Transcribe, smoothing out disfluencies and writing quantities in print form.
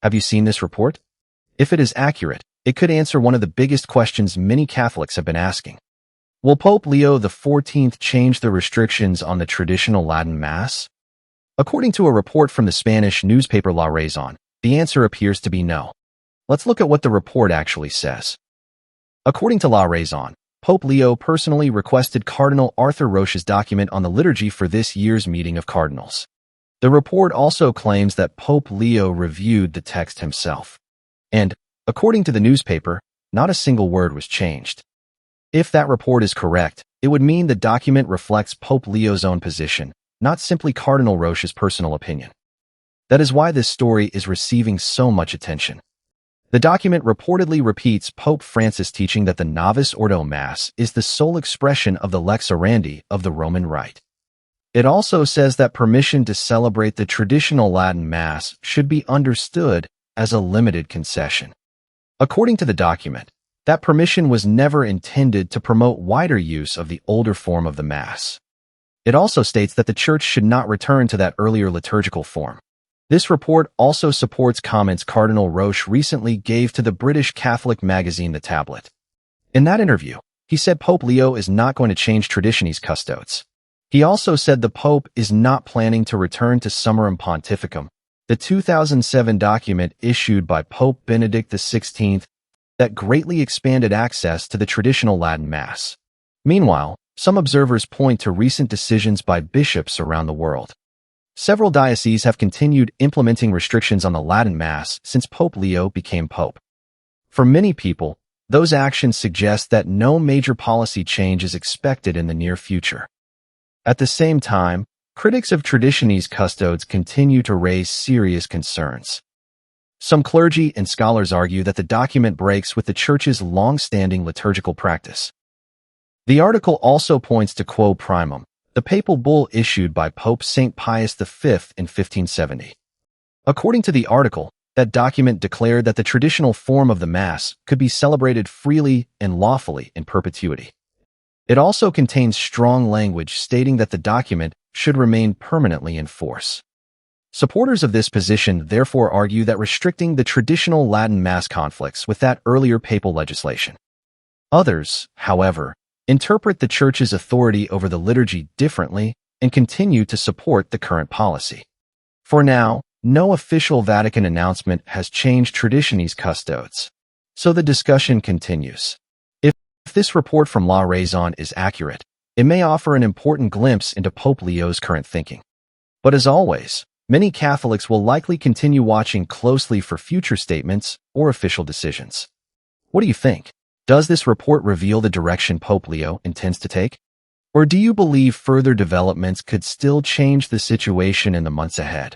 Have you seen this report? If it is accurate, it could answer one of the biggest questions many Catholics have been asking. Will Pope Leo XIV change the restrictions on the traditional Latin Mass? According to a report from the Spanish newspaper La Razón, the answer appears to be no. Let's look at what the report actually says. According to La Razón, Pope Leo personally requested Cardinal Arthur Roche's document on the liturgy for this year's meeting of cardinals. The report also claims that Pope Leo reviewed the text himself. And, according to the newspaper, not a single word was changed. If that report is correct, it would mean the document reflects Pope Leo's own position, not simply Cardinal Roche's personal opinion. That is why this story is receiving so much attention. The document reportedly repeats Pope Francis' teaching that the Novus Ordo Mass is the sole expression of the lex orandi of the Roman Rite. It also says that permission to celebrate the traditional Latin Mass should be understood as a limited concession. According to the document, that permission was never intended to promote wider use of the older form of the Mass. It also states that the Church should not return to that earlier liturgical form. This report also supports comments Cardinal Roche recently gave to the British Catholic magazine The Tablet. In that interview, he said Pope Leo is not going to change Traditionis Custodes. He also said the Pope is not planning to return to Summorum Pontificum, the 2007 document issued by Pope Benedict XVI that greatly expanded access to the traditional Latin Mass. Meanwhile, some observers point to recent decisions by bishops around the world. Several dioceses have continued implementing restrictions on the Latin Mass since Pope Leo became Pope. For many people, those actions suggest that no major policy change is expected in the near future. At the same time, critics of Traditionis Custodes continue to raise serious concerns. Some clergy and scholars argue that the document breaks with the Church's long-standing liturgical practice. The article also points to Quo Primum, the papal bull issued by Pope St. Pius V in 1570. According to the article, that document declared that the traditional form of the Mass could be celebrated freely and lawfully in perpetuity. It also contains strong language stating that the document should remain permanently in force. Supporters of this position therefore argue that restricting the traditional Latin Mass conflicts with that earlier papal legislation. Others, however, interpret the Church's authority over the liturgy differently and continue to support the current policy. For now, no official Vatican announcement has changed Traditionis Custodes, so the discussion continues. If this report from La Razón is accurate, it may offer an important glimpse into Pope Leo's current thinking. But as always, many Catholics will likely continue watching closely for future statements or official decisions. What do you think? Does this report reveal the direction Pope Leo intends to take? Or do you believe further developments could still change the situation in the months ahead?